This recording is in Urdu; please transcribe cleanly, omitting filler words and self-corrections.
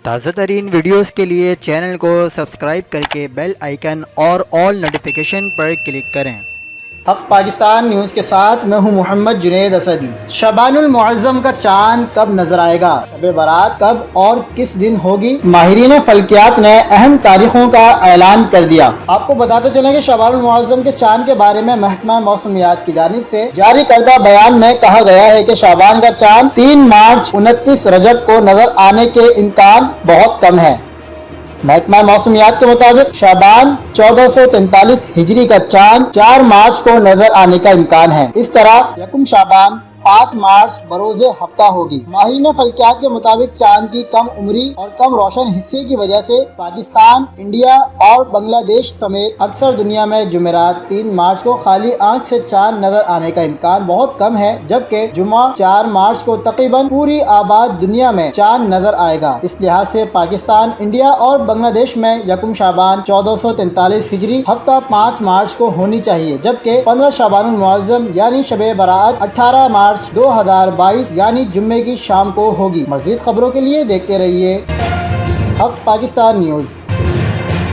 تازہ ترین ویڈیوز کے لیے چینل کو سبسکرائب کر کے بیل آئیکن اور آل نوٹیفیکیشن پر کلک کریں۔ حق پاکستان نیوز کے ساتھ میں ہوں محمد جنید اسدی۔ شعبان المعظم کا چاند کب نظر آئے گا؟ شب برات کب اور کس دن ہوگی؟ ماہرین فلکیات نے اہم تاریخوں کا اعلان کر دیا۔ آپ کو بتاتے چلیں کہ شعبان المعظم کے چاند کے بارے میں محکمہ موسمیات کی جانب سے جاری کردہ بیان میں کہا گیا ہے کہ شعبان کا چاند 3 مارچ 29 رجب کو نظر آنے کے امکان بہت کم ہے۔ محکمہ موسمیات کے مطابق شعبان 1443 ہجری کا چاند 4 مارچ کو نظر آنے کا امکان ہے۔ اس طرح یکم شعبان 5 مارچ بروز ہفتہ ہوگی۔ ماہرین فلکیات کے مطابق چاند کی کم عمری اور کم روشن حصے کی وجہ سے پاکستان، انڈیا اور بنگلہ دیش سمیت اکثر دنیا میں جمعرات 3 مارچ کو خالی آنکھ سے چاند نظر آنے کا امکان بہت کم ہے، جبکہ جمعہ 4 مارچ کو تقریباً پوری آباد دنیا میں چاند نظر آئے گا۔ اس لحاظ سے پاکستان، انڈیا اور بنگلہ دیش میں یکم شعبان 1443 ہجری ہفتہ 5 مارچ کو ہونی چاہیے، جبکہ 15 شعبان المعظم یعنی شب برات 18 مارچ 2022 یعنی جمعے کی شام کو ہوگی۔ مزید خبروں کے لیے دیکھتے رہیے حق پاکستان نیوز۔